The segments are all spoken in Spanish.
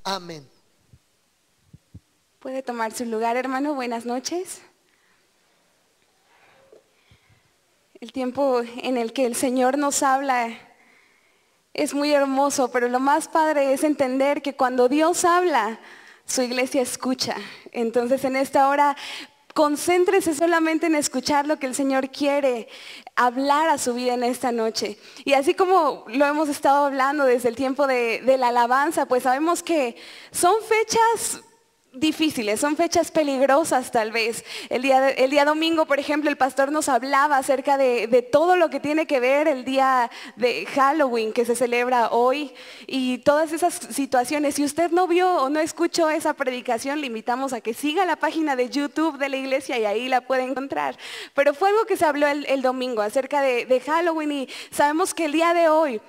Amén. Puede tomar su lugar, hermano. Buenas noches. El tiempo en el que el Señor nos habla es muy hermoso, pero lo más padre es entender que cuando Dios habla, su iglesia escucha. Entonces en esta hora, concéntrese solamente en escuchar lo que el Señor quiere hablar a su vida en esta noche. Y así como lo hemos estado hablando desde el tiempo de la alabanza, pues sabemos que son fechas difíciles, son fechas peligrosas tal vez. El día domingo, por ejemplo, el pastor nos hablaba acerca de todo lo que tiene que ver el día de Halloween que se celebra hoy y todas esas situaciones. Si usted no vio o no escuchó esa predicación, le invitamos a que siga la página de YouTube de la iglesia y ahí la puede encontrar. Pero fue algo que se habló el domingo acerca de Halloween y sabemos que el día de hoy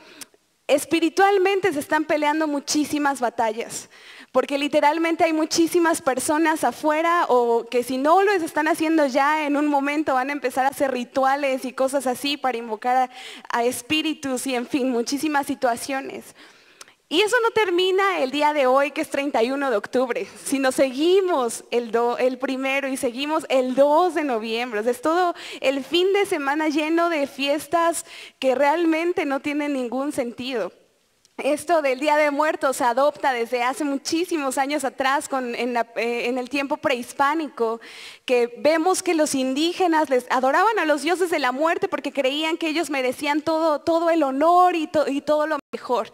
espiritualmente se están peleando muchísimas batallas. Porque literalmente hay muchísimas personas afuera o que si no lo están haciendo ya en un momento van a empezar a hacer rituales y cosas así para invocar a espíritus y en fin, muchísimas situaciones. Y eso no termina el día de hoy que es 31 de octubre, sino seguimos el primero y seguimos el 2 de noviembre. O sea, es todo el fin de semana lleno de fiestas que realmente no tienen ningún sentido. Esto del Día de Muertos se adopta desde hace muchísimos años atrás en el tiempo prehispánico, que vemos que los indígenas les adoraban a los dioses de la muerte porque creían que ellos merecían todo el honor y todo lo mejor.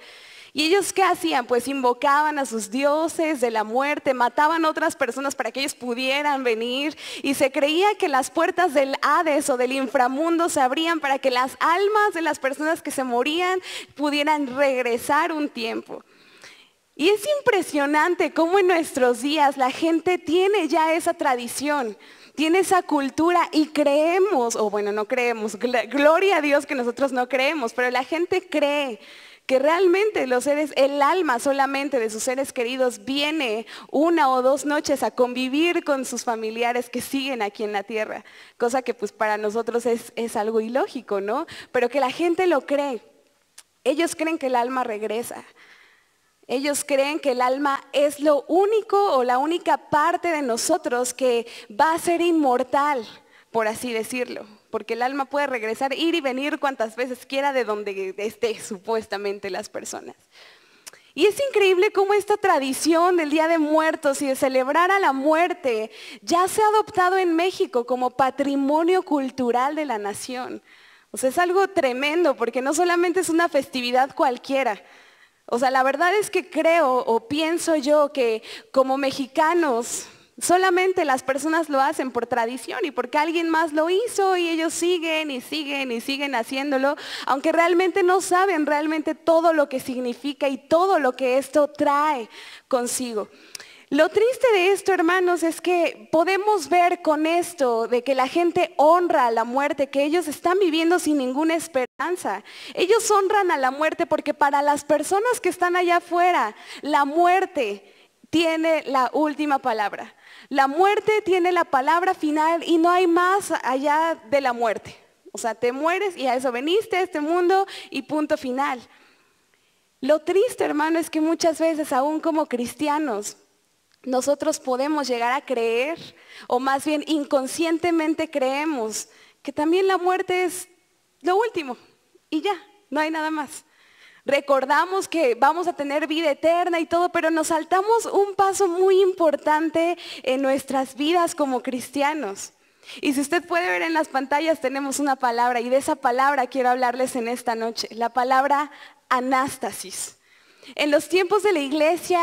¿Y ellos qué hacían? Pues invocaban a sus dioses de la muerte, mataban a otras personas para que ellos pudieran venir y se creía que las puertas del Hades o del inframundo se abrían para que las almas de las personas que se morían pudieran regresar un tiempo. Y es impresionante cómo en nuestros días la gente tiene ya esa tradición, tiene esa cultura y creemos, o bueno, no creemos, gloria a Dios que nosotros no creemos, pero la gente cree que realmente el alma solamente de sus seres queridos viene 1 o 2 noches a convivir con sus familiares que siguen aquí en la tierra, cosa que pues para nosotros es algo ilógico, ¿no? Pero que la gente lo cree. Ellos creen que el alma regresa. Ellos creen que el alma es lo único o la única parte de nosotros que va a ser inmortal, por así decirlo. Porque el alma puede regresar, ir y venir cuantas veces quiera de donde esté supuestamente las personas. Y es increíble cómo esta tradición del Día de Muertos y de celebrar a la muerte ya se ha adoptado en México como patrimonio cultural de la nación. O sea, es algo tremendo porque no solamente es una festividad cualquiera. O sea, la verdad es que creo o pienso yo que como mexicanos solamente las personas lo hacen por tradición y porque alguien más lo hizo y ellos siguen y siguen y siguen haciéndolo, aunque realmente no saben realmente todo lo que significa y todo lo que esto trae consigo. Lo triste de esto, hermanos, es que podemos ver con esto de que la gente honra a la muerte, que ellos están viviendo sin ninguna esperanza. Ellos honran a la muerte porque para las personas que están allá afuera, la muerte tiene la última palabra. La muerte tiene la palabra final y no hay más allá de la muerte. O sea, te mueres y a eso veniste a este mundo y punto final. Lo triste, hermano, es que muchas veces, aún como cristianos, nosotros podemos llegar a creer, o más bien inconscientemente creemos, que también la muerte es lo último y ya, no hay nada más. Recordamos que vamos a tener vida eterna y todo, pero nos saltamos un paso muy importante en nuestras vidas como cristianos. Y si usted puede ver en las pantallas, tenemos una palabra y de esa palabra quiero hablarles en esta noche, la palabra anástasis. En los tiempos de la iglesia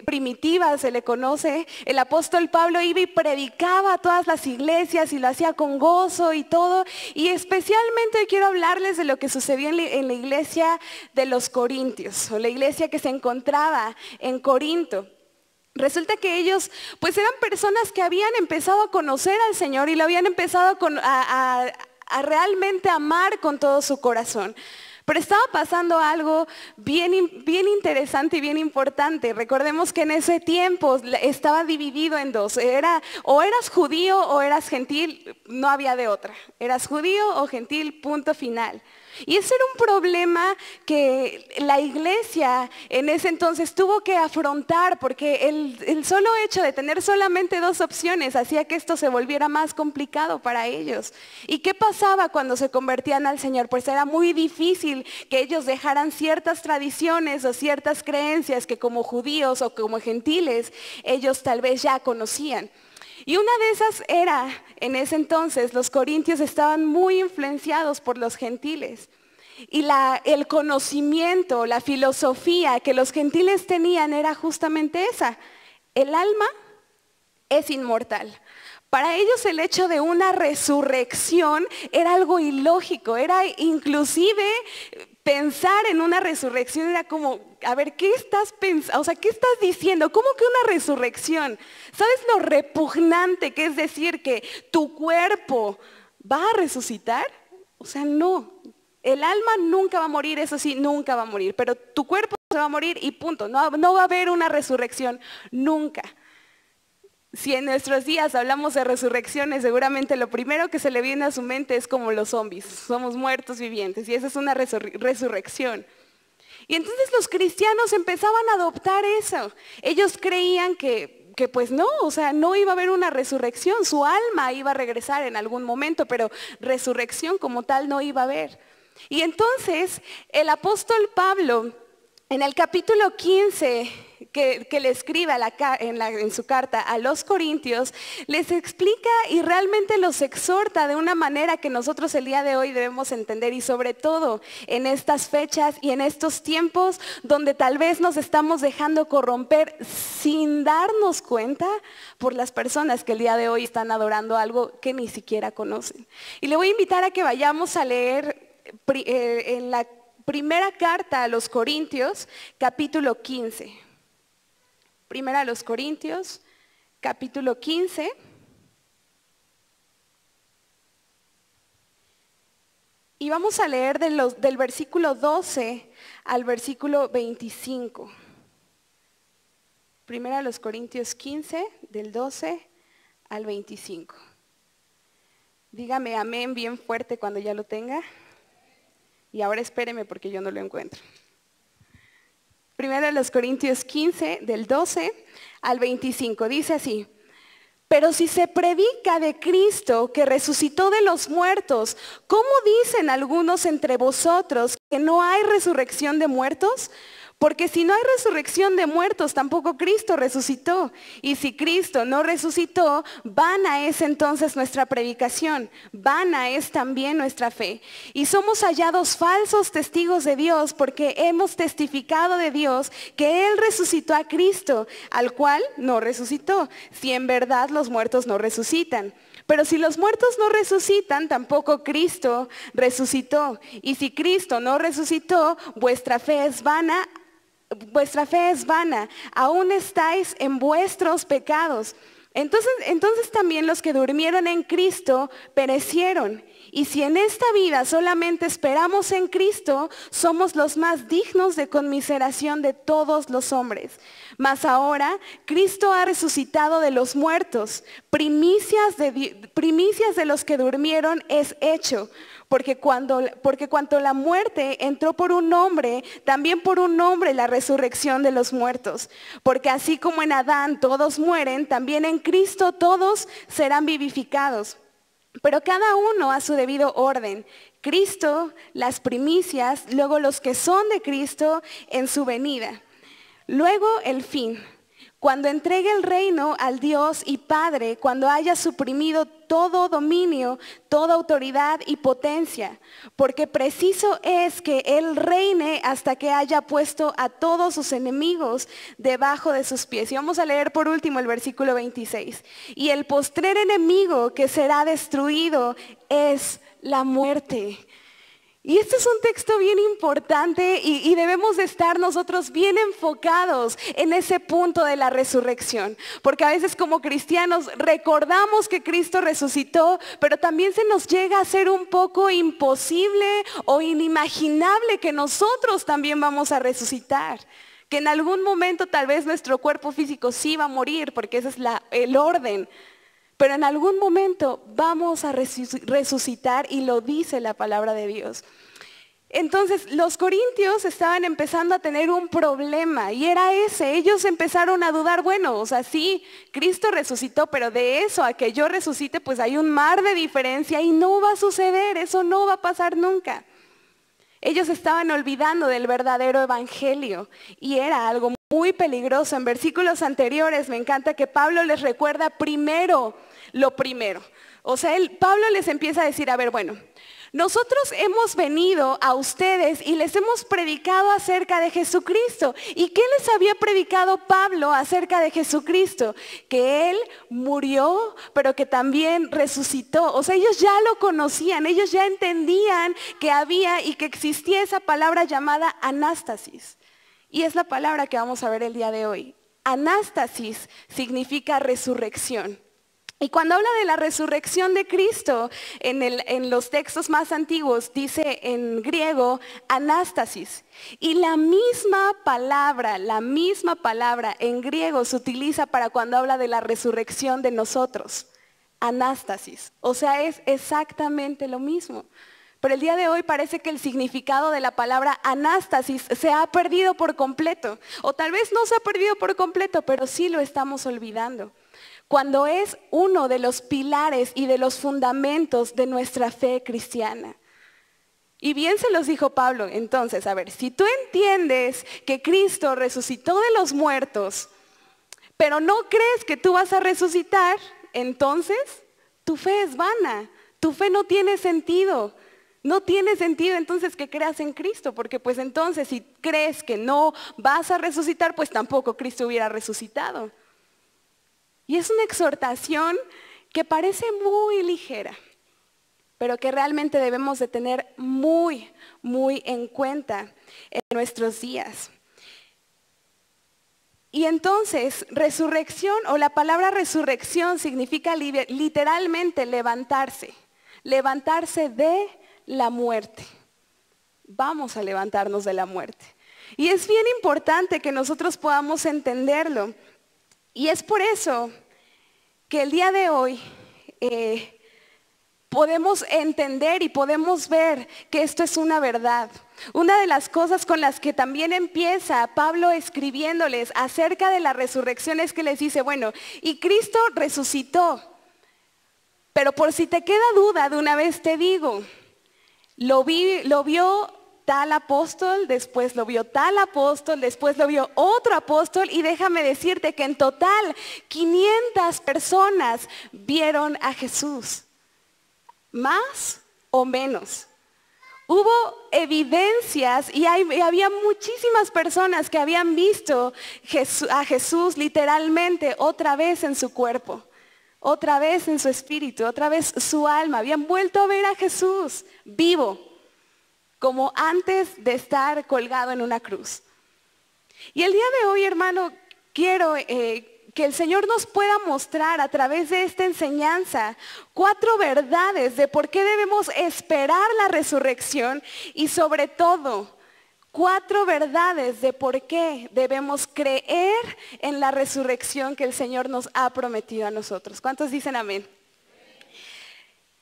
primitiva se le conoce, el apóstol Pablo iba y predicaba a todas las iglesias y lo hacía con gozo y todo. Y especialmente quiero hablarles de lo que sucedió en la iglesia de los Corintios, o la iglesia que se encontraba en Corinto. Resulta que ellos pues eran personas que habían empezado a conocer al Señor y lo habían empezado a realmente amar con todo su corazón. Pero estaba pasando algo bien interesante y bien importante. Recordemos que en ese tiempo estaba dividido en dos. O eras judío o eras gentil, no había de otra. Eras judío o gentil, punto final. Y ese era un problema que la iglesia en ese entonces tuvo que afrontar, porque el solo hecho de tener solamente dos opciones hacía que esto se volviera más complicado para ellos. ¿Y qué pasaba cuando se convertían al Señor? Pues era muy difícil que ellos dejaran ciertas tradiciones o ciertas creencias que como judíos o como gentiles ellos tal vez ya conocían. Y una de esas era, en ese entonces, los corintios estaban muy influenciados por los gentiles. Y el conocimiento, la filosofía que los gentiles tenían era justamente esa. El alma es inmortal. Para ellos el hecho de una resurrección era algo ilógico, era inclusive pensar en una resurrección era como, a ver, ¿qué estás pensando? O sea, ¿qué estás diciendo? ¿Cómo que una resurrección? ¿Sabes lo repugnante que es decir que tu cuerpo va a resucitar? O sea, no. El alma nunca va a morir, eso sí, nunca va a morir, pero tu cuerpo se va a morir y punto. No va a haber una resurrección nunca. Si en nuestros días hablamos de resurrecciones, seguramente lo primero que se le viene a su mente es como los zombies. Somos muertos vivientes y esa es una resurrección. Y entonces los cristianos empezaban a adoptar eso. Ellos creían que pues no, o sea, no iba a haber una resurrección. Su alma iba a regresar en algún momento, pero resurrección como tal no iba a haber. Y entonces el apóstol Pablo, en el capítulo 15, que le escribe en su carta a los corintios, les explica y realmente los exhorta de una manera que nosotros el día de hoy debemos entender, y sobre todo en estas fechas y en estos tiempos donde tal vez nos estamos dejando corromper sin darnos cuenta por las personas que el día de hoy están adorando algo que ni siquiera conocen. Y le voy a invitar a que vayamos a leer en la primera carta a los Corintios, capítulo 15. Primera a los Corintios, capítulo 15. Y vamos a leer del versículo 12 al versículo 25. Primera a los Corintios 15, del 12 al 25. Dígame amén bien fuerte cuando ya lo tenga. Y ahora espéreme porque yo no lo encuentro. Primero de los Corintios 15, del 12 al 25, dice así: pero si se predica de Cristo que resucitó de los muertos, ¿cómo dicen algunos entre vosotros que no hay resurrección de muertos? Porque si no hay resurrección de muertos, tampoco Cristo resucitó. Y si Cristo no resucitó, vana es entonces nuestra predicación, vana es también nuestra fe. Y somos hallados falsos testigos de Dios, porque hemos testificado de Dios que Él resucitó a Cristo, al cual no resucitó, si en verdad los muertos no resucitan. Pero si los muertos no resucitan, tampoco Cristo resucitó. Y si Cristo no resucitó, vuestra fe es vana, aún estáis en vuestros pecados. Entonces también los que durmieron en Cristo perecieron. Y si en esta vida solamente esperamos en Cristo, somos los más dignos de conmiseración de todos los hombres. Mas ahora Cristo ha resucitado de los muertos, primicias de los que durmieron es hecho. Porque cuanto la muerte entró por un hombre, también por un hombre la resurrección de los muertos. Porque así como en Adán todos mueren, también en Cristo todos serán vivificados. Pero cada uno a su debido orden. Cristo, las primicias, luego los que son de Cristo en su venida. Luego el fin. Cuando entregue el reino al Dios y Padre, cuando haya suprimido todo dominio, toda autoridad y potencia, porque preciso es que Él reine hasta que haya puesto a todos sus enemigos debajo de sus pies. Y vamos a leer por último el versículo 26. Y el postrer enemigo que será destruido es la muerte. Y este es un texto bien importante y debemos de estar nosotros bien enfocados en ese punto de la resurrección. Porque a veces como cristianos recordamos que Cristo resucitó, pero también se nos llega a ser un poco imposible o inimaginable que nosotros también vamos a resucitar. Que en algún momento tal vez nuestro cuerpo físico sí va a morir, porque ese es el orden. Pero en algún momento vamos a resucitar y lo dice la palabra de Dios. Entonces los corintios estaban empezando a tener un problema y era ese. Ellos empezaron a dudar, bueno, o sea, sí, Cristo resucitó, pero de eso a que yo resucite, pues hay un mar de diferencia y no va a suceder, eso no va a pasar nunca. Ellos estaban olvidando del verdadero evangelio y era algo muy peligroso. En versículos anteriores me encanta que Pablo les recuerda primero lo primero. O sea, Pablo les empieza a decir, a ver, bueno, nosotros hemos venido a ustedes y les hemos predicado acerca de Jesucristo. ¿Y qué les había predicado Pablo acerca de Jesucristo? Que Él murió, pero que también resucitó. O sea, ellos ya lo conocían, ellos ya entendían que había y que existía esa palabra llamada anástasis. Y es la palabra que vamos a ver el día de hoy. Anástasis significa resurrección. Y cuando habla de la resurrección de Cristo, en los textos más antiguos dice en griego anástasis. Y la misma palabra en griego se utiliza para cuando habla de la resurrección de nosotros. Anástasis. O sea, es exactamente lo mismo. Pero el día de hoy parece que el significado de la palabra anástasis se ha perdido por completo. O tal vez no se ha perdido por completo, pero sí lo estamos olvidando. Cuando es uno de los pilares y de los fundamentos de nuestra fe cristiana. Y bien se los dijo Pablo, entonces, a ver, si tú entiendes que Cristo resucitó de los muertos, pero no crees que tú vas a resucitar, entonces tu fe es vana, tu fe no tiene sentido. No tiene sentido entonces que creas en Cristo, porque pues entonces si crees que no vas a resucitar, pues tampoco Cristo hubiera resucitado. Y es una exhortación que parece muy ligera, pero que realmente debemos de tener muy, muy en cuenta en nuestros días. Y entonces, resurrección o la palabra resurrección significa literalmente levantarse, levantarse de la muerte. Vamos a levantarnos de la muerte. Y es bien importante que nosotros podamos entenderlo. Y es por eso que el día de hoy podemos entender y podemos ver que esto es una verdad. Una de las cosas con las que también empieza Pablo escribiéndoles acerca de la resurrección es que les dice, bueno, y Cristo resucitó. Pero por si te queda duda, de una vez te digo, lo vio tal apóstol, después lo vio tal apóstol, después lo vio otro apóstol y déjame decirte que en total 500 personas vieron a Jesús, más o menos. Hubo evidencias y había muchísimas personas que habían visto a Jesús literalmente otra vez en su cuerpo, otra vez en su espíritu, otra vez su alma. Habían vuelto a ver a Jesús vivo, como antes de estar colgado en una cruz. Y el día de hoy, hermano, quiero que el Señor nos pueda mostrar a través de esta enseñanza 4 verdades de por qué debemos esperar la resurrección y sobre todo 4 verdades de por qué debemos creer en la resurrección que el Señor nos ha prometido a nosotros. ¿Cuántos dicen amén?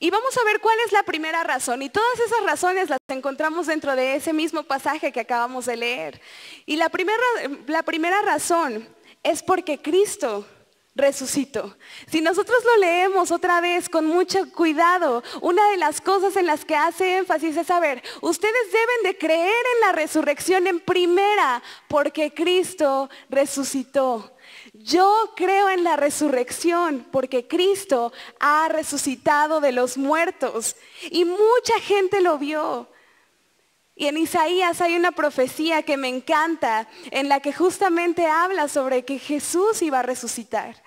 Y vamos a ver cuál es la primera razón. Y todas esas razones las encontramos dentro de ese mismo pasaje que acabamos de leer. Y la primera razón es porque Cristo resucitó. Si nosotros lo leemos otra vez con mucho cuidado, una de las cosas en las que hace énfasis es saber, ustedes deben de creer en la resurrección en primera, porque Cristo resucitó. Yo creo en la resurrección porque Cristo ha resucitado de los muertos y mucha gente lo vio. Y en Isaías hay una profecía que me encanta en la que justamente habla sobre que Jesús iba a resucitar.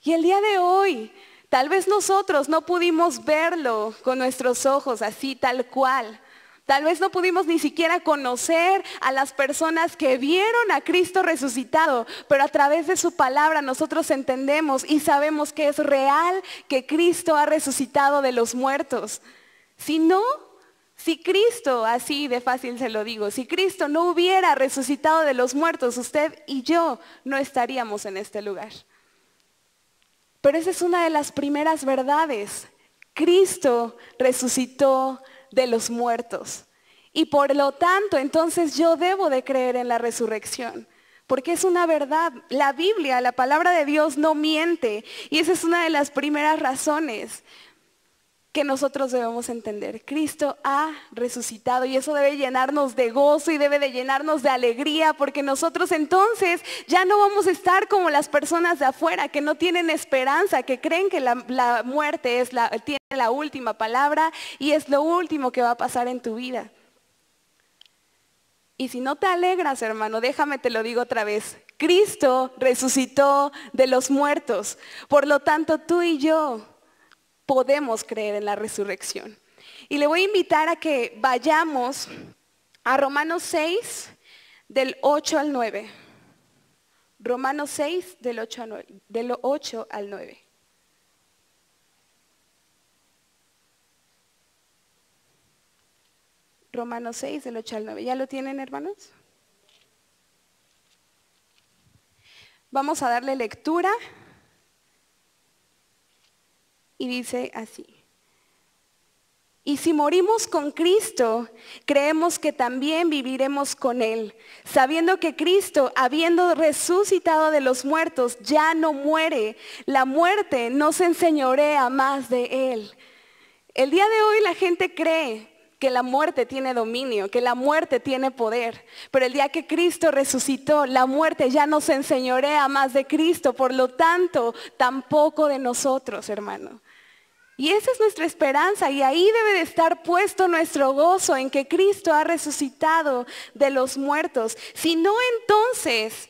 Y el día de hoy, tal vez nosotros no pudimos verlo con nuestros ojos así tal cual. Tal vez no pudimos ni siquiera conocer a las personas que vieron a Cristo resucitado, pero a través de su palabra nosotros entendemos y sabemos que es real que Cristo ha resucitado de los muertos. Si Cristo, así de fácil se lo digo, si Cristo no hubiera resucitado de los muertos, usted y yo no estaríamos en este lugar. Pero esa es una de las primeras verdades. Cristo resucitó de los muertos. Y por lo tanto, entonces yo debo de creer en la resurrección. Porque es una verdad. La Biblia, la palabra de Dios no miente. Y esa es una de las primeras razones que nosotros debemos entender. Cristo ha resucitado y eso debe llenarnos de gozo y debe de llenarnos de alegría, porque nosotros entonces ya no vamos a estar como las personas de afuera que no tienen esperanza, que creen que la muerte tiene la última palabra y es lo último que va a pasar en tu vida. Y si no te alegras, hermano, déjame te lo digo otra vez. Cristo resucitó de los muertos. Por lo tanto, tú y yo podemos creer en la resurrección. Y le voy a invitar a que vayamos a Romanos 6, del 8 al 9. Romanos 6, del 8 al 9. Romanos 6, del 8 al 9. ¿Ya lo tienen, hermanos? Vamos a darle lectura. Y dice así. Y si morimos con Cristo, creemos que también viviremos con Él, sabiendo que Cristo, habiendo resucitado de los muertos, ya no muere. La muerte no se enseñorea más de Él. El día de hoy la gente cree que la muerte tiene dominio, que la muerte tiene poder. Pero el día que Cristo resucitó, la muerte ya no se enseñorea más de Cristo, por lo tanto, tampoco de nosotros, hermano. Y esa es nuestra esperanza y ahí debe de estar puesto nuestro gozo en que Cristo ha resucitado de los muertos. Si no, entonces,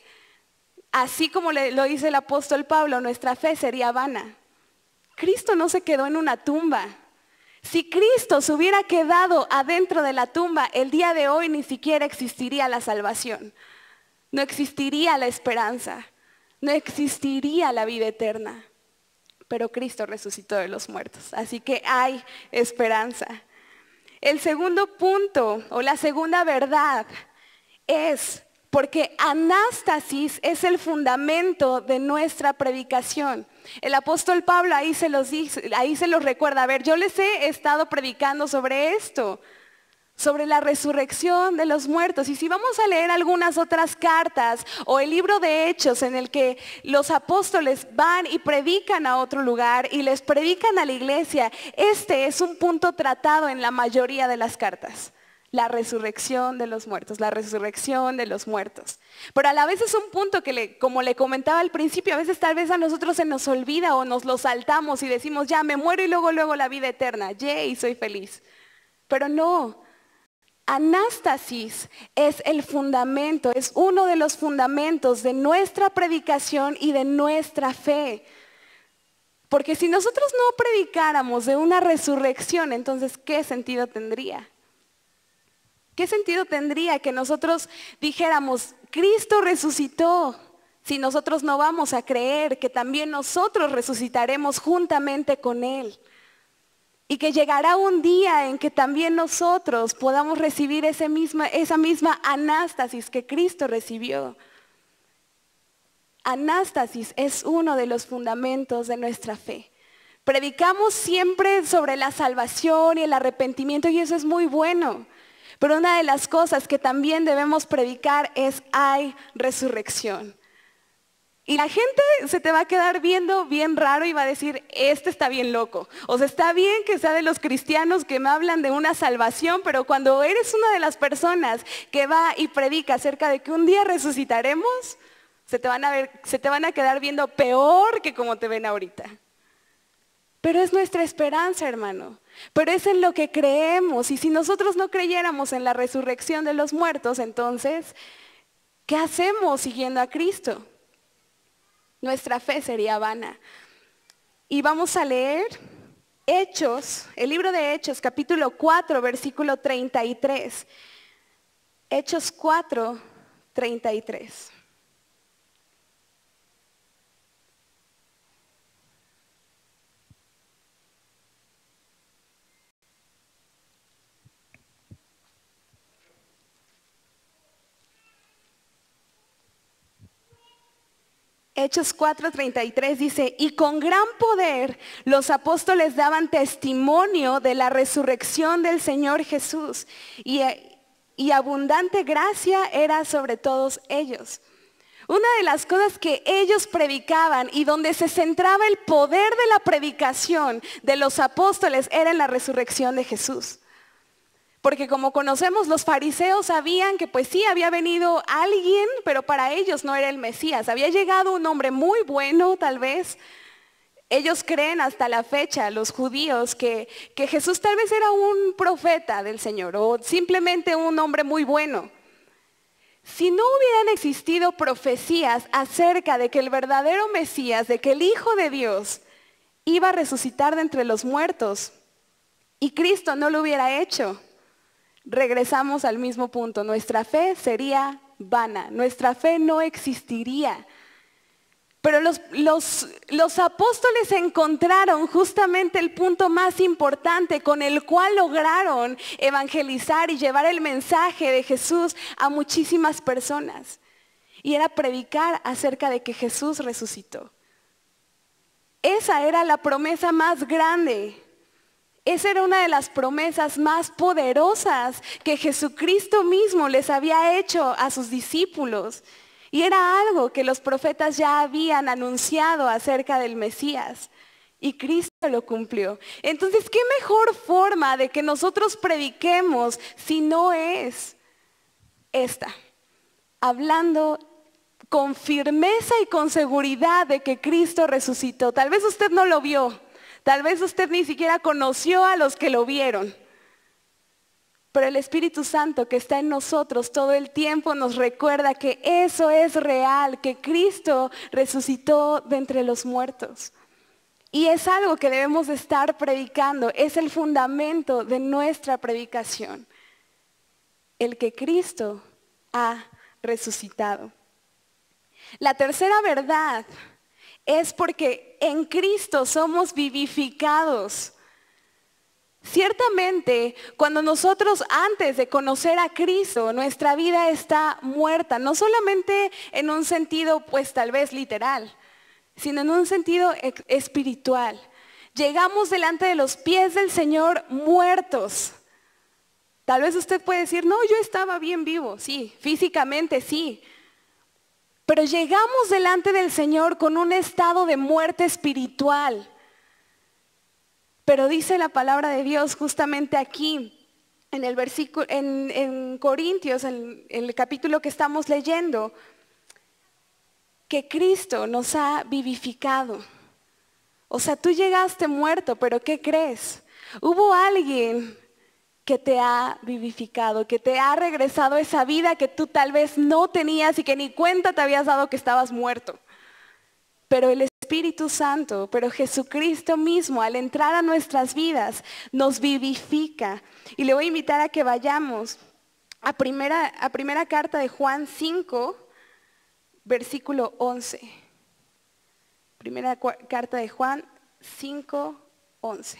así como lo dice el apóstol Pablo, nuestra fe sería vana. Cristo no se quedó en una tumba. Si Cristo se hubiera quedado adentro de la tumba, el día de hoy ni siquiera existiría la salvación. No existiría la esperanza. No existiría la vida eterna. Pero Cristo resucitó de los muertos, así que hay esperanza. El segundo punto, o la segunda verdad, es porque anástasis es el fundamento de nuestra predicación. El apóstol Pablo ahí se los recuerda. A ver, yo les he estado predicando sobre esto, sobre la resurrección de los muertos. Y si vamos a leer algunas otras cartas o el libro de Hechos en el que los apóstoles van y predican a otro lugar y les predican a la iglesia, este es un punto tratado en la mayoría de las cartas. La resurrección de los muertos, la resurrección de los muertos. Pero a la vez es un punto que, como le comentaba al principio, a veces tal vez a nosotros se nos olvida o nos lo saltamos y decimos, ya me muero y luego la vida eterna, y soy feliz. Pero no. Anástasis es el fundamento, es uno de los fundamentos de nuestra predicación y de nuestra fe. Porque si nosotros no predicáramos de una resurrección, entonces, ¿qué sentido tendría? ¿Qué sentido tendría que nosotros dijéramos, Cristo resucitó, si nosotros no vamos a creer que también nosotros resucitaremos juntamente con Él? Y que llegará un día en que también nosotros podamos recibir esa misma anástasis que Cristo recibió. Anástasis es uno de los fundamentos de nuestra fe. Predicamos siempre sobre la salvación y el arrepentimiento y eso es muy bueno. Pero una de las cosas que también debemos predicar es hay resurrección. Y la gente se te va a quedar viendo bien raro y va a decir, este está bien loco. O sea, está bien que sea de los cristianos que me hablan de una salvación, pero cuando eres una de las personas que va y predica acerca de que un día resucitaremos, se te van a quedar viendo peor que como te ven ahorita. Pero es nuestra esperanza, hermano. Pero es en lo que creemos. Y si nosotros no creyéramos en la resurrección de los muertos, entonces, ¿qué hacemos siguiendo a Cristo? Nuestra fe sería vana. Y vamos a leer Hechos, el libro de Hechos, capítulo 4, versículo 33. Hechos 4, 33. Hechos 4:33 dice, y con gran poder los apóstoles daban testimonio de la resurrección del Señor Jesús, y abundante gracia era sobre todos ellos. Una de las cosas que ellos predicaban y donde se centraba el poder de la predicación de los apóstoles era en la resurrección de Jesús. Porque como conocemos, los fariseos sabían que pues sí, había venido alguien, pero para ellos no era el Mesías. Había llegado un hombre muy bueno, tal vez. Ellos creen hasta la fecha, los judíos, que Jesús tal vez era un profeta del Señor o simplemente un hombre muy bueno. Si no hubieran existido profecías acerca de que el verdadero Mesías, de que el Hijo de Dios iba a resucitar de entre los muertos y Cristo no lo hubiera hecho, regresamos al mismo punto. Nuestra fe sería vana, nuestra fe no existiría. Pero los apóstoles encontraron justamente el punto más importante con el cual lograron evangelizar y llevar el mensaje de Jesús a muchísimas personas. Y era predicar acerca de que Jesús resucitó. Esa era la promesa más grande. Esa era una de las promesas más poderosas que Jesucristo mismo les había hecho a sus discípulos. Y era algo que los profetas ya habían anunciado acerca del Mesías. Y Cristo lo cumplió. Entonces, ¿qué mejor forma de que nosotros prediquemos si no es esta? Hablando con firmeza y con seguridad de que Cristo resucitó. Tal vez usted no lo vio. Tal vez usted ni siquiera conoció a los que lo vieron. Pero el Espíritu Santo que está en nosotros todo el tiempo nos recuerda que eso es real, que Cristo resucitó de entre los muertos. Y es algo que debemos de estar predicando, es el fundamento de nuestra predicación. El que Cristo ha resucitado. La tercera verdad es porque en Cristo somos vivificados. Ciertamente, cuando nosotros antes de conocer a Cristo, nuestra vida está muerta, no solamente en un sentido pues tal vez literal, sino en un sentido espiritual. Llegamos delante de los pies del Señor muertos. Tal vez usted puede decir, no, yo estaba bien vivo, sí, físicamente sí. Pero llegamos delante del Señor con un estado de muerte espiritual. Pero dice la palabra de Dios justamente aquí, en el versículo, en Corintios, en el capítulo que estamos leyendo, que Cristo nos ha vivificado. O sea, tú llegaste muerto, pero ¿qué crees? Hubo alguien que te ha vivificado, que te ha regresado esa vida que tú tal vez no tenías y que ni cuenta te habías dado que estabas muerto. Pero el Espíritu Santo, pero Jesucristo mismo al entrar a nuestras vidas nos vivifica. Y le voy a invitar a que vayamos a primera carta de Juan 5, versículo 11. Primera carta de Juan 5, 11.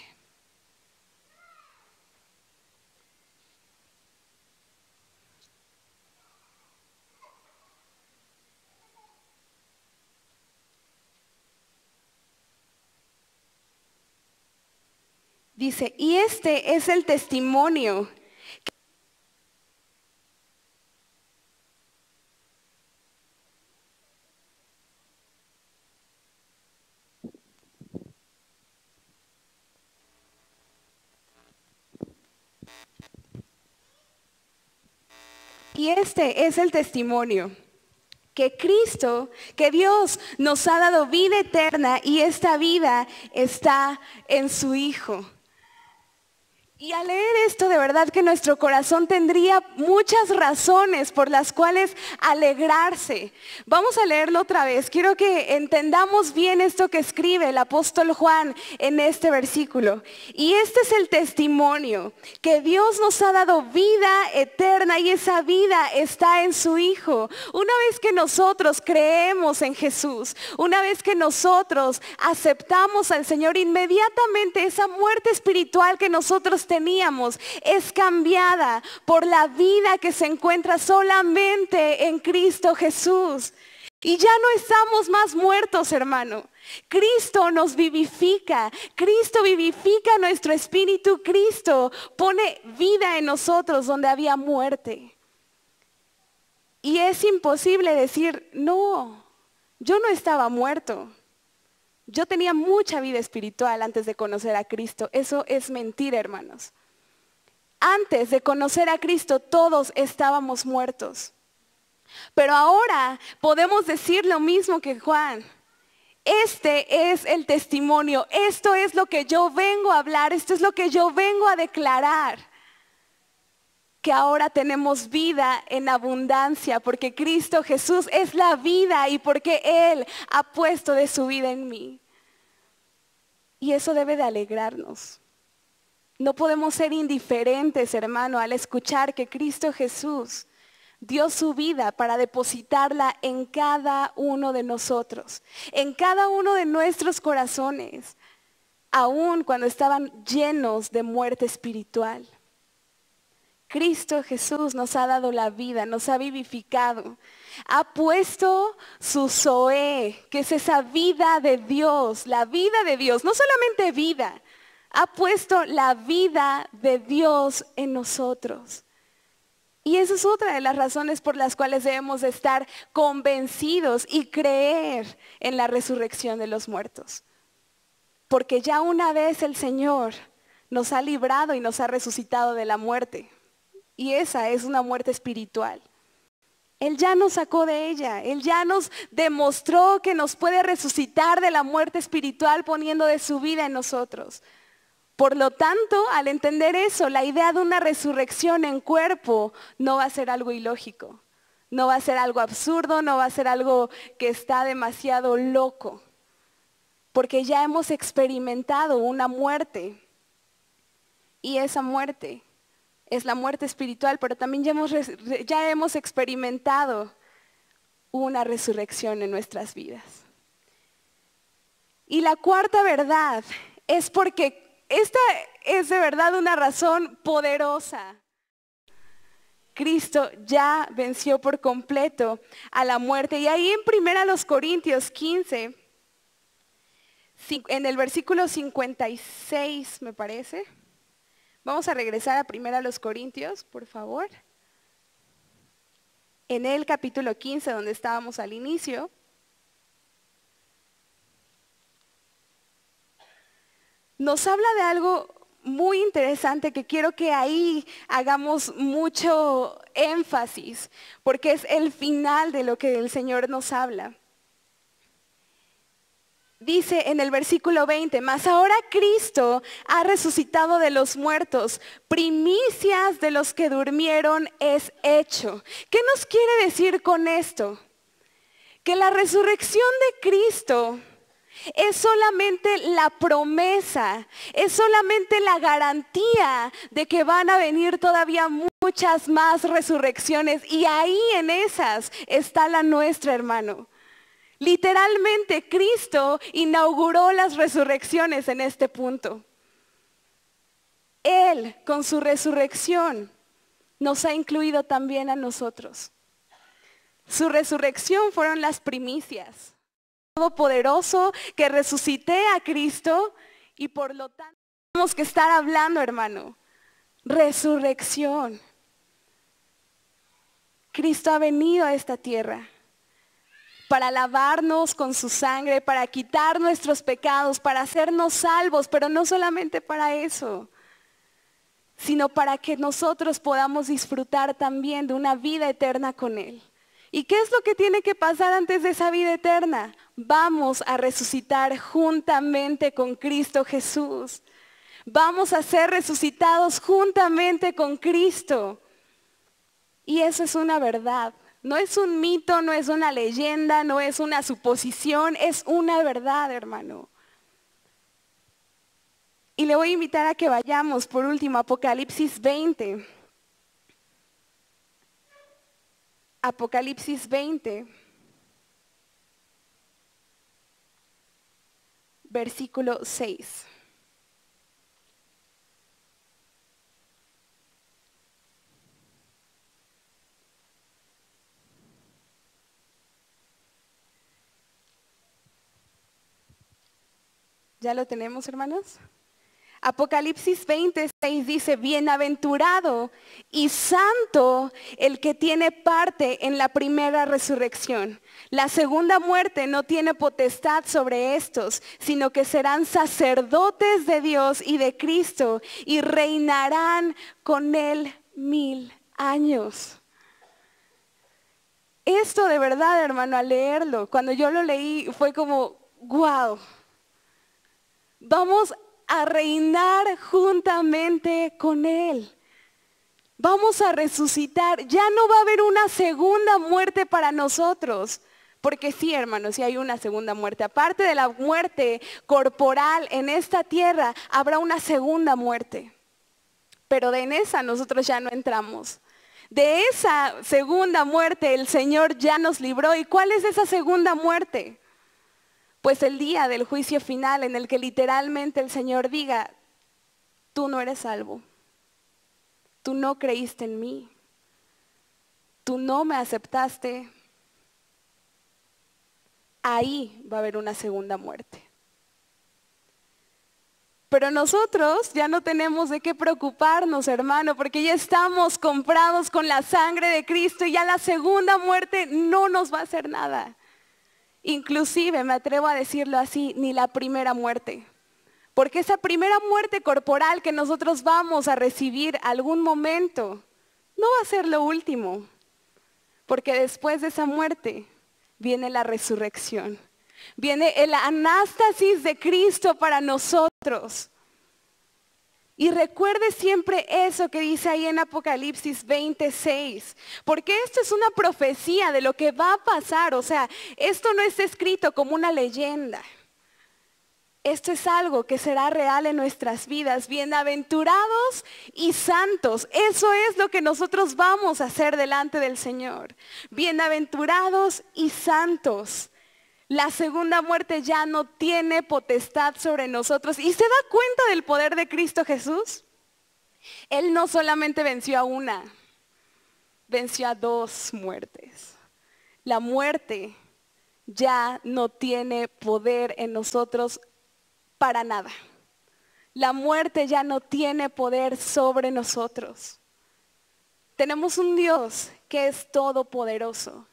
Dice, y este es el testimonio. Y este es el testimonio. Que Cristo, que Dios nos ha dado vida eterna y esta vida está en su Hijo. Y al leer esto, de verdad que nuestro corazón tendría muchas razones por las cuales alegrarse. Vamos a leerlo otra vez. Quiero que entendamos bien esto que escribe el apóstol Juan en este versículo. Y este es el testimonio, que Dios nos ha dado vida eterna y esa vida está en su Hijo. Una vez que nosotros creemos en Jesús, una vez que nosotros aceptamos al Señor, inmediatamente esa muerte espiritual que nosotros teníamos es cambiada por la vida que se encuentra solamente en Cristo Jesús. Y ya no estamos más muertos, hermano. Cristo nos vivifica. Cristo vivifica nuestro espíritu. Cristo pone vida en nosotros donde había muerte. Y es imposible decir, no, yo no estaba muerto. Yo tenía mucha vida espiritual antes de conocer a Cristo. Eso es mentira, hermanos. Antes de conocer a Cristo, todos estábamos muertos. Pero ahora podemos decir lo mismo que Juan. Este es el testimonio. Esto es lo que yo vengo a hablar. Esto es lo que yo vengo a declarar. Que ahora tenemos vida en abundancia porque Cristo Jesús es la vida y porque Él ha puesto de su vida en mí. Y eso debe de alegrarnos. No podemos ser indiferentes, hermano, al escuchar que Cristo Jesús dio su vida para depositarla en cada uno de nosotros, en cada uno de nuestros corazones, aun cuando estaban llenos de muerte espiritual. Cristo Jesús nos ha dado la vida, nos ha vivificado, ha puesto su Zoé, que es esa vida de Dios, la vida de Dios, no solamente vida, ha puesto la vida de Dios en nosotros. Y esa es otra de las razones por las cuales debemos de estar convencidos y creer en la resurrección de los muertos. Porque ya una vez el Señor nos ha librado y nos ha resucitado de la muerte. Y esa es una muerte espiritual. Él ya nos sacó de ella. Él ya nos demostró que nos puede resucitar de la muerte espiritual poniendo de su vida en nosotros. Por lo tanto, al entender eso, la idea de una resurrección en cuerpo no va a ser algo ilógico, no va a ser algo absurdo, no va a ser algo que está demasiado loco, porque ya hemos experimentado una muerte y esa muerte es la muerte espiritual, pero también ya hemos experimentado una resurrección en nuestras vidas. Y la cuarta verdad es porque esta es de verdad una razón poderosa. Cristo ya venció por completo a la muerte. Y ahí en 1 Corintios 15, en el versículo 56 me parece. Vamos a regresar a 1 Corintios, por favor. En el capítulo 15, donde estábamos al inicio. Nos habla de algo muy interesante que quiero que ahí hagamos mucho énfasis, porque es el final de lo que el Señor nos habla. Dice en el versículo 20, mas ahora Cristo ha resucitado de los muertos, primicias de los que durmieron es hecho. ¿Qué nos quiere decir con esto? Que la resurrección de Cristo es solamente la promesa, es solamente la garantía de que van a venir todavía muchas más resurrecciones y ahí en esas está la nuestra, hermano. Literalmente Cristo inauguró las resurrecciones en este punto. Él con su resurrección nos ha incluido también a nosotros. Su resurrección fueron las primicias. Todopoderoso que resucité a Cristo y por lo tanto tenemos que estar hablando, hermano. Resurrección. Cristo ha venido a esta tierra para lavarnos con su sangre, para quitar nuestros pecados, para hacernos salvos, pero no solamente para eso, sino para que nosotros podamos disfrutar también de una vida eterna con Él. ¿Y qué es lo que tiene que pasar antes de esa vida eterna? Vamos a resucitar juntamente con Cristo Jesús. Vamos a ser resucitados juntamente con Cristo. Y eso es una verdad. No es un mito, no es una leyenda, no es una suposición, es una verdad, hermano. Y le voy a invitar a que vayamos, por último, a Apocalipsis 20. Apocalipsis 20, versículo 6. ¿Ya lo tenemos, hermanos? Apocalipsis 26 dice, bienaventurado y santo el que tiene parte en la primera resurrección. La segunda muerte no tiene potestad sobre estos, sino que serán sacerdotes de Dios y de Cristo y reinarán con él 1000 años. Esto de verdad, hermano, al leerlo, cuando yo lo leí fue como, wow, vamos a reinar juntamente con Él. Vamos a resucitar. Ya no va a haber una segunda muerte para nosotros. Porque sí, hermanos, sí hay una segunda muerte. Aparte de la muerte corporal en esta tierra, habrá una segunda muerte. Pero en esa nosotros ya no entramos. De esa segunda muerte el Señor ya nos libró. ¿Y cuál es esa segunda muerte? Pues el día del juicio final en el que literalmente el Señor diga, tú no eres salvo, tú no creíste en mí, tú no me aceptaste, ahí va a haber una segunda muerte. Pero nosotros ya no tenemos de qué preocuparnos, hermano, porque ya estamos comprados con la sangre de Cristo y ya la segunda muerte no nos va a hacer nada. Inclusive, me atrevo a decirlo así, ni la primera muerte. Porque esa primera muerte corporal que nosotros vamos a recibir algún momento, no va a ser lo último. Porque después de esa muerte viene la resurrección. Viene el anástasis de Cristo para nosotros. Y recuerde siempre eso que dice ahí en Apocalipsis 26, porque esto es una profecía de lo que va a pasar. O sea, esto no está escrito como una leyenda. Esto es algo que será real en nuestras vidas. Bienaventurados y santos. Eso es lo que nosotros vamos a hacer delante del Señor. Bienaventurados y santos. La segunda muerte ya no tiene potestad sobre nosotros. ¿Y se da cuenta del poder de Cristo Jesús? Él no solamente venció a una, venció a 2 muertes. La muerte ya no tiene poder en nosotros para nada. La muerte ya no tiene poder sobre nosotros. Tenemos un Dios que es todopoderoso.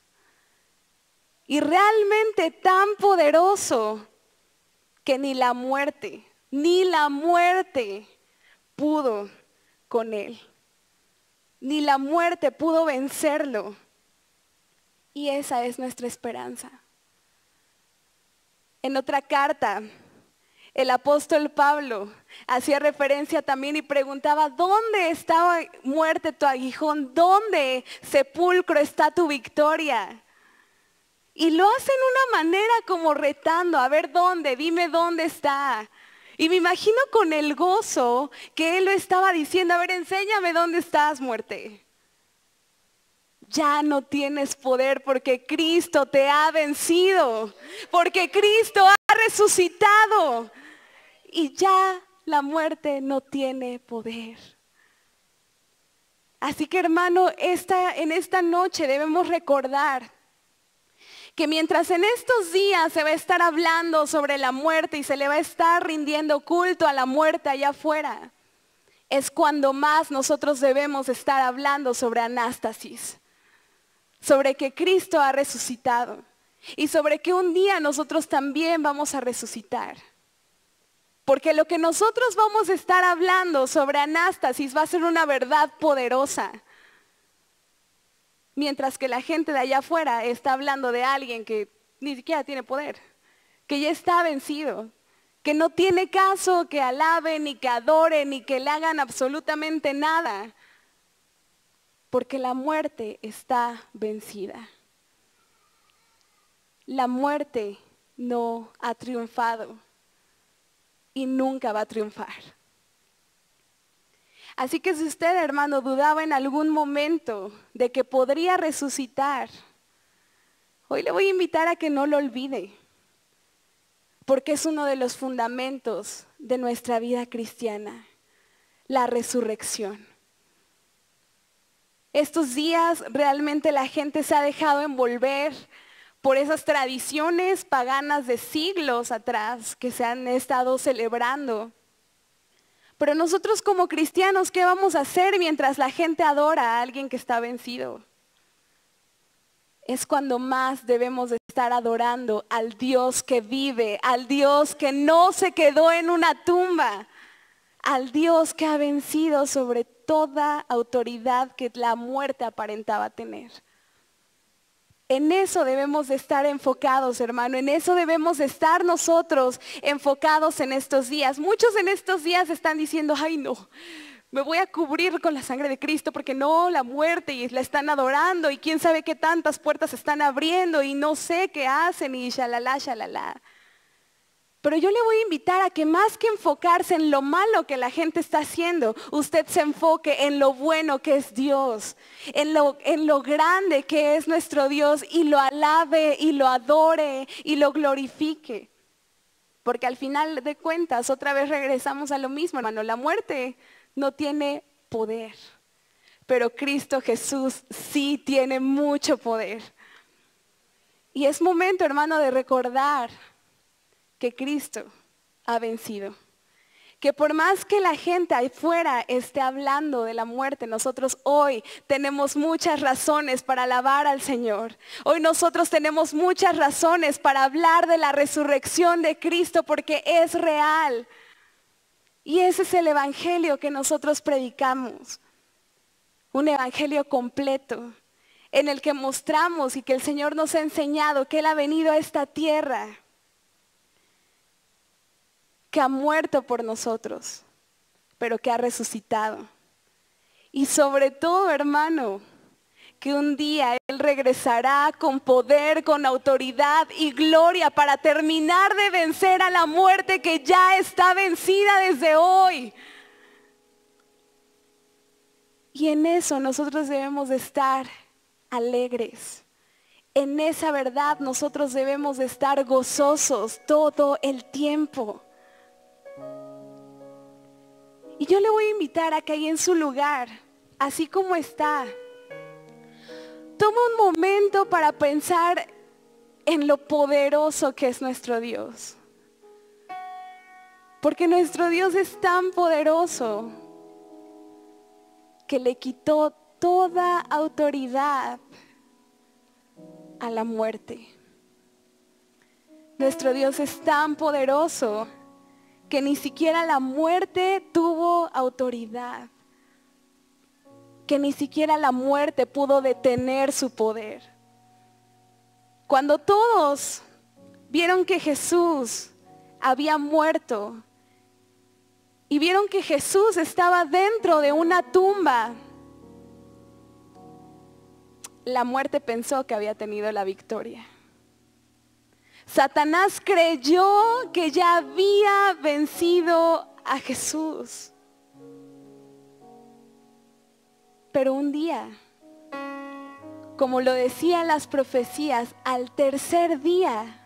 Y realmente tan poderoso que ni la muerte pudo con él. Ni la muerte pudo vencerlo. Y esa es nuestra esperanza. En otra carta, el apóstol Pablo hacía referencia también y preguntaba, ¿dónde estaba muerte tu aguijón? ¿Dónde, sepulcro, está tu victoria? Y lo hace en una manera como retando, a ver dónde, dime dónde está. Y me imagino con el gozo que él lo estaba diciendo, a ver, enséñame dónde estás, muerte. Ya no tienes poder porque Cristo te ha vencido, porque Cristo ha resucitado. Y ya la muerte no tiene poder. Así que hermano, en esta noche debemos recordar que mientras en estos días se va a estar hablando sobre la muerte y se le va a estar rindiendo culto a la muerte allá afuera, es cuando más nosotros debemos estar hablando sobre anástasis, sobre que Cristo ha resucitado y sobre que un día nosotros también vamos a resucitar. Porque lo que nosotros vamos a estar hablando sobre anástasis va a ser una verdad poderosa. Mientras que la gente de allá afuera está hablando de alguien que ni siquiera tiene poder, que ya está vencido, que no tiene caso que alaben, ni que adoren, ni que le hagan absolutamente nada, porque la muerte está vencida. La muerte no ha triunfado y nunca va a triunfar. Así que si usted, hermano, dudaba en algún momento de que podría resucitar, hoy le voy a invitar a que no lo olvide, porque es uno de los fundamentos de nuestra vida cristiana, la resurrección. Estos días realmente la gente se ha dejado envolver por esas tradiciones paganas de siglos atrás que se han estado celebrando. Pero nosotros como cristianos, ¿qué vamos a hacer mientras la gente adora a alguien que está vencido? Es cuando más debemos de estar adorando al Dios que vive, al Dios que no se quedó en una tumba, al Dios que ha vencido sobre toda autoridad que la muerte aparentaba tener. En eso debemos de estar enfocados, hermano. En eso debemos de estar nosotros enfocados en estos días. Muchos en estos días están diciendo, ay no, me voy a cubrir con la sangre de Cristo porque no, la muerte, y la están adorando y quién sabe qué tantas puertas están abriendo y no sé qué hacen y shalala, shalala. Pero yo le voy a invitar a que más que enfocarse en lo malo que la gente está haciendo, usted se enfoque en lo bueno que es Dios, en lo grande que es nuestro Dios, y lo alabe y lo adore y lo glorifique. Porque al final de cuentas otra vez regresamos a lo mismo, hermano. La muerte no tiene poder, pero Cristo Jesús sí tiene mucho poder. Y es momento, hermano, de recordar que Cristo ha vencido. Que por más que la gente ahí fuera esté hablando de la muerte, nosotros hoy tenemos muchas razones para alabar al Señor. Hoy nosotros tenemos muchas razones para hablar de la resurrección de Cristo porque es real. Y ese es el evangelio que nosotros predicamos. Un evangelio completo en el que mostramos y que el Señor nos ha enseñado que Él ha venido a esta tierra, que ha muerto por nosotros, pero que ha resucitado. Y sobre todo, hermano, que un día Él regresará con poder, con autoridad y gloria para terminar de vencer a la muerte que ya está vencida desde hoy. Y en eso nosotros debemos de estar alegres. En esa verdad nosotros debemos de estar gozosos todo el tiempo. Y yo le voy a invitar a que ahí en su lugar, así como está, tome un momento para pensar en lo poderoso que es nuestro Dios. Porque nuestro Dios es tan poderoso que le quitó toda autoridad a la muerte. Nuestro Dios es tan poderoso que ni siquiera la muerte tuvo autoridad, que ni siquiera la muerte pudo detener su poder. Cuando todos vieron que Jesús había muerto y vieron que Jesús estaba dentro de una tumba, la muerte pensó que había tenido la victoria. Satanás creyó que ya había vencido a Jesús. Pero un día, como lo decían las profecías, al tercer día,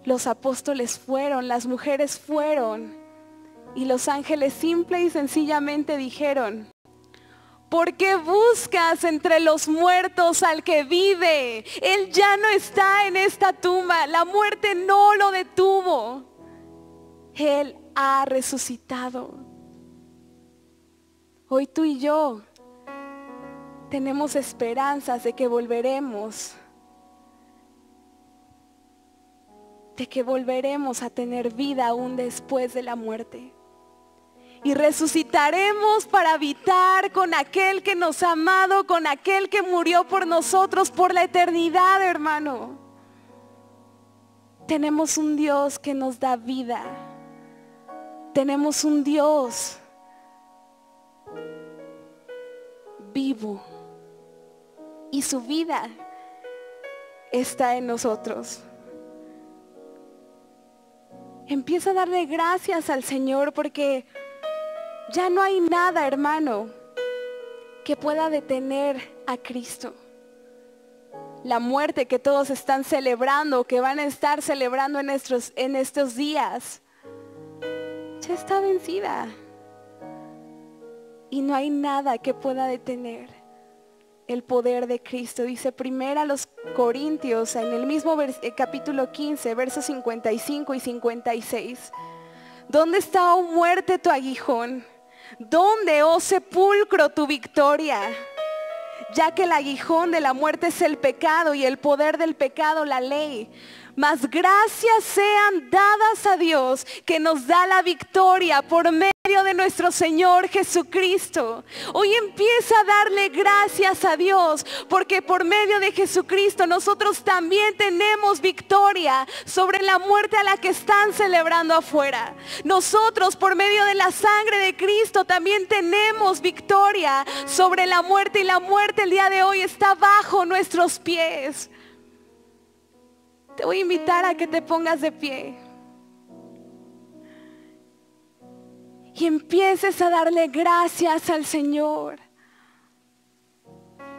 los apóstoles fueron, las mujeres fueron, y los ángeles simple y sencillamente dijeron: ¿por qué buscas entre los muertos al que vive? Él ya no está en esta tumba. La muerte no lo detuvo. Él ha resucitado. Hoy tú y yo tenemos esperanzas de que volveremos. De que volveremos a tener vida aún después de la muerte. Y resucitaremos para habitar con aquel que nos ha amado, con aquel que murió por nosotros por la eternidad, hermano. Tenemos un Dios que nos da vida. Tenemos un Dios vivo. Y su vida está en nosotros. Empieza a darle gracias al Señor porque ya no hay nada, hermano, que pueda detener a Cristo. La muerte que todos están celebrando, que van a estar celebrando en estos días, ya está vencida. Y no hay nada que pueda detener el poder de Cristo. Dice primero a los Corintios, en el mismo capítulo 15, versos 55 y 56. ¿Dónde está, oh muerte, tu aguijón? ¿Dónde, oh sepulcro, tu victoria? Ya que el aguijón de la muerte es el pecado y el poder del pecado la ley. Mas gracias sean dadas a Dios que nos da la victoria por medio de nuestro Señor Jesucristo. Hoy empieza a darle gracias a Dios porque por medio de Jesucristo nosotros también tenemos victoria sobre la muerte a la que están celebrando afuera. Nosotros por medio de la sangre de Cristo también tenemos victoria sobre la muerte, y la muerte el día de hoy está bajo nuestros pies. Te voy a invitar a que te pongas de pie y empieces a darle gracias al Señor,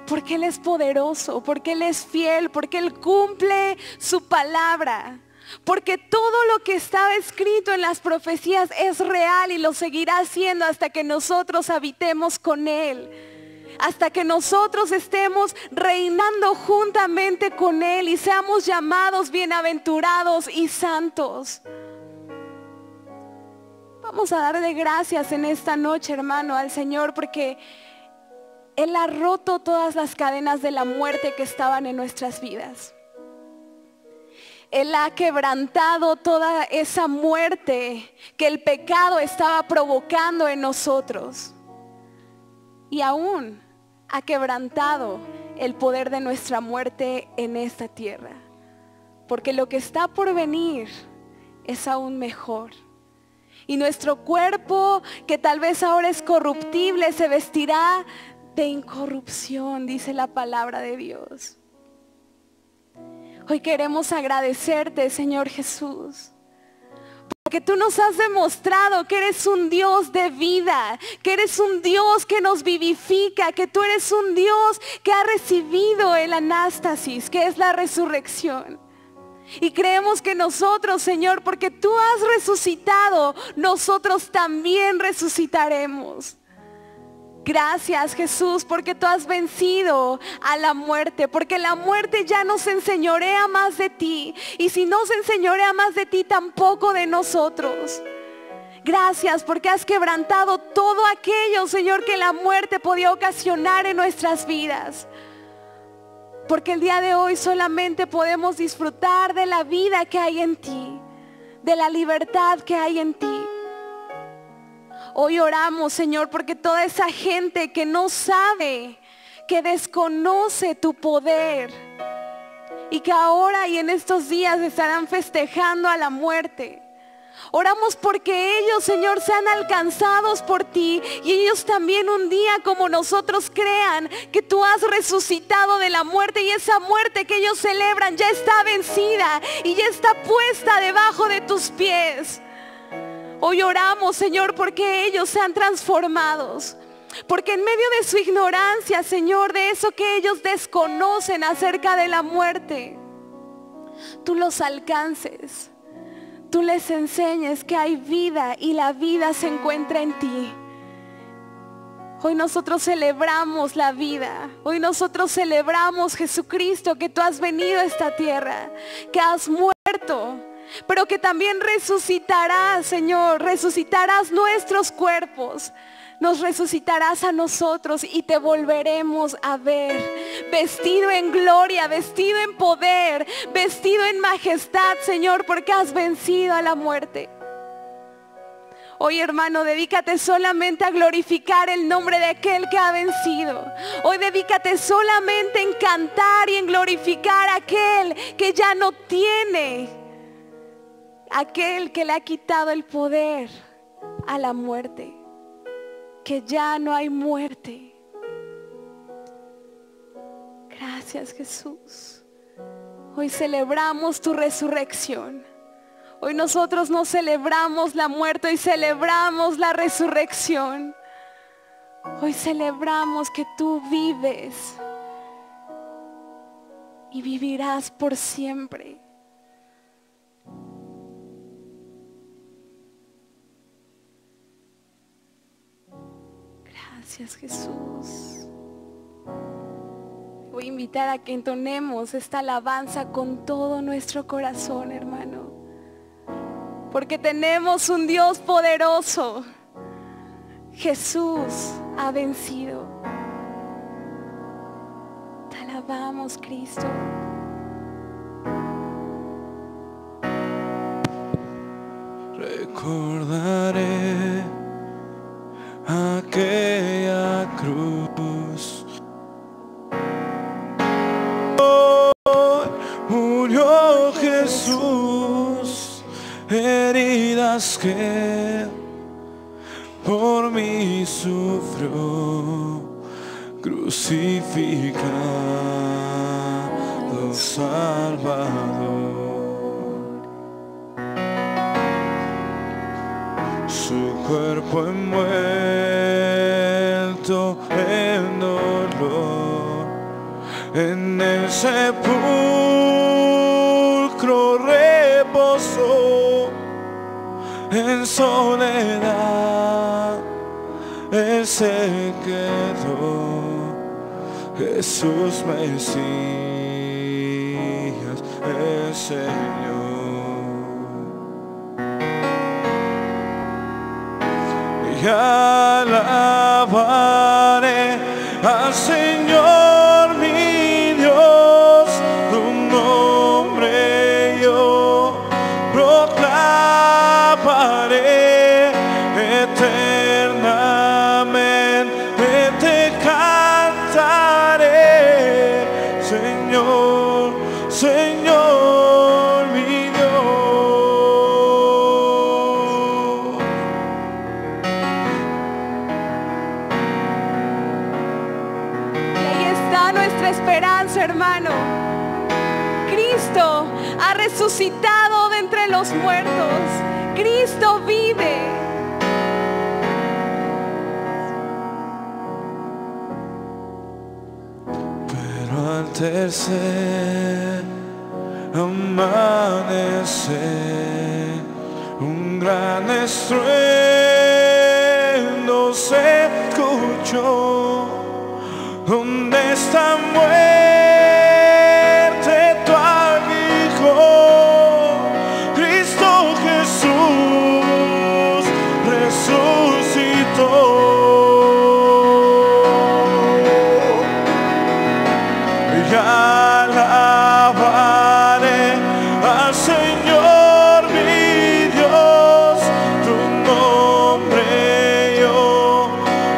porque Él es poderoso, porque Él es fiel, porque Él cumple su palabra, porque todo lo que estaba escrito en las profecías es real y lo seguirá siendo hasta que nosotros habitemos con Él. Hasta que nosotros estemos reinando juntamente con Él y seamos llamados bienaventurados y santos. Vamos a darle gracias en esta noche, hermano, al Señor, porque Él ha roto todas las cadenas de la muerte que estaban en nuestras vidas. Él ha quebrantado toda esa muerte que el pecado estaba provocando en nosotros. Y aún ha quebrantado el poder de nuestra muerte en esta tierra. Porque lo que está por venir es aún mejor. Y nuestro cuerpo, que tal vez ahora es corruptible, se vestirá de incorrupción, dice la palabra de Dios. Hoy queremos agradecerte, Señor Jesús, porque tú nos has demostrado que eres un Dios de vida, que eres un Dios que nos vivifica, que tú eres un Dios que ha recibido el anástasis, que es la resurrección. Y creemos que nosotros, Señor, porque tú has resucitado, nosotros también resucitaremos. Gracias, Jesús, porque tú has vencido a la muerte, porque la muerte ya no se enseñorea más de ti. Y si no se enseñorea más de ti, tampoco de nosotros. Gracias porque has quebrantado todo aquello, Señor, que la muerte podía ocasionar en nuestras vidas. Porque el día de hoy solamente podemos disfrutar de la vida que hay en ti, de la libertad que hay en ti. Hoy oramos, Señor, porque toda esa gente que no sabe, que desconoce tu poder y que ahora y en estos días estarán festejando a la muerte. Oramos porque ellos, Señor, sean alcanzados por ti y ellos también un día como nosotros crean que tú has resucitado de la muerte y esa muerte que ellos celebran ya está vencida y ya está puesta debajo de tus pies. Hoy oramos, Señor, porque ellos sean transformados. Porque en medio de su ignorancia, Señor, de eso que ellos desconocen acerca de la muerte, tú los alcances. Tú les enseñes que hay vida y la vida se encuentra en ti. Hoy nosotros celebramos la vida. Hoy nosotros celebramos, Jesucristo, que tú has venido a esta tierra, que has muerto, pero que también resucitarás, Señor, resucitarás nuestros cuerpos, nos resucitarás a nosotros y te volveremos a ver, vestido en gloria, vestido en poder, vestido en majestad, Señor, porque has vencido a la muerte. Hoy, hermano, dedícate solamente a glorificar el nombre de aquel que ha vencido. Hoy dedícate solamente en cantar y en glorificar a aquel que ya no tiene, aquel que le ha quitado el poder a la muerte, que ya no hay muerte. Gracias, Jesús. Hoy celebramos tu resurrección. Hoy nosotros no celebramos la muerte, hoy celebramos la resurrección. Hoy celebramos que tú vives y vivirás por siempre. Gracias, Jesús. Voy a invitar a que entonemos esta alabanza con todo nuestro corazón, hermano. Porque tenemos un Dios poderoso. Jesús ha vencido. Te alabamos, Cristo. Recordaré aquella cruz. Murió Jesús, heridas que por mí sufrió, crucificado Salvador. Su cuerpo envuelto en dolor, en el sepulcro reposó, en soledad Él se quedó. Jesús Mesías, el Señor. Y alabaré al Señor mi Dios, tu nombre yo proclamaré eternamente, te cantaré, Señor, Señor mi Dios. Nuestra esperanza, hermano. Cristo ha resucitado de entre los muertos. Cristo vive. Pero al tercer amanecer, un gran estruendo se escuchó. ¿Dónde está muerte tu aguijón? Cristo Jesús resucitó. Y alabaré al Señor mi Dios, tu nombre yo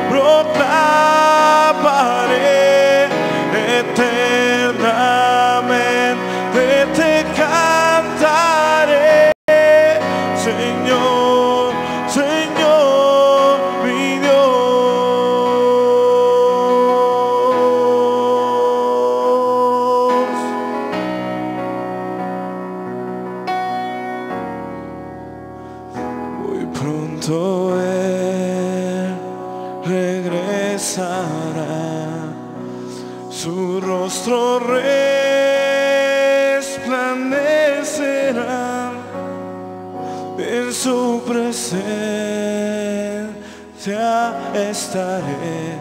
proclamaré eternamente, te cantaré, Señor, Señor mi Dios. Muy pronto Él regresará, su rostro resplandecerá, en su presencia estaré,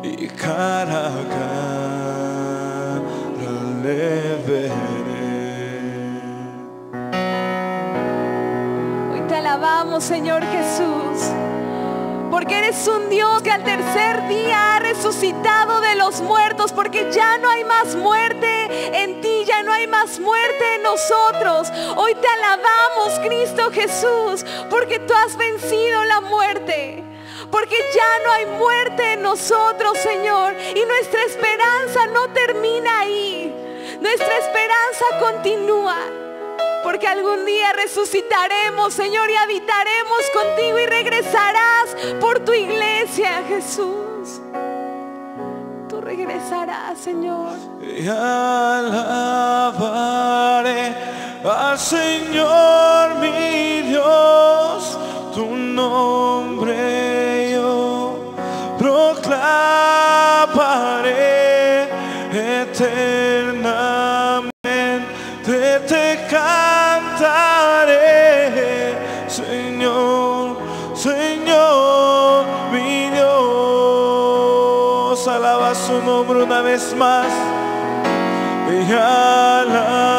y cara a cara le veré. Hoy te alabamos, Señor Jesús, porque eres un Dios que al tercer día ha resucitado de los muertos, porque ya no hay más muerte en ti, ya no hay más muerte en nosotros. Hoy te alabamos, Cristo Jesús, porque tú has vencido la muerte, porque ya no hay muerte en nosotros, Señor, y nuestra esperanza no termina ahí, nuestra esperanza continúa. Porque algún día resucitaremos, Señor, y habitaremos contigo y regresarás por tu iglesia, Jesús. Tú regresarás, Señor. Y alabaré al Señor mi Dios, tu nombre yo proclamaré eternamente, te cantaré, Señor, Señor mi Dios. Alaba su nombre una vez. vez más y alabaré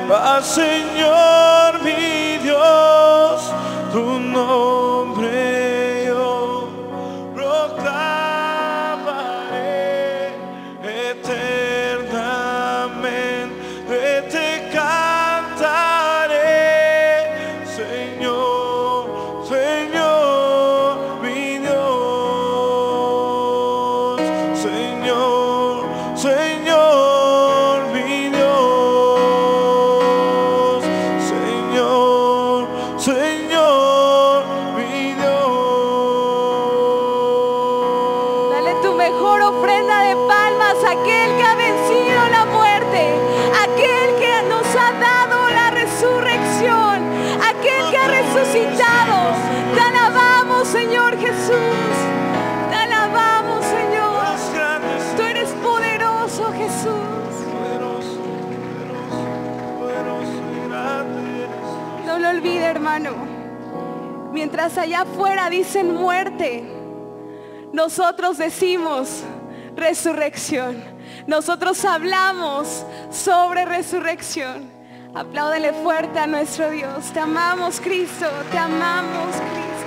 al Señor mi Dios, tu nombre yo proclamaré eternamente, te cantaré, Señor, Señor mi Dios, Señor, Señor mi Dios, Señor, Señor mi Dios. Dale tu mejor ofrenda de palmas a aquel que ha vencido la muerte, aquel que nos ha dado la resurrección, aquel que ha resucitado. Te alabamos, Señor Jesús. Te alabamos, Señor. Eres grande, Tú eres poderoso, Jesús. poderoso, poderoso, poderoso y grande eres. No lo olvide, hermano. Mientras allá afuera dicen muerte, nosotros decimos resurrección. Nosotros hablamos sobre resurrección. Apláudele fuerte a nuestro Dios. Te amamos, Cristo. Te amamos, Cristo.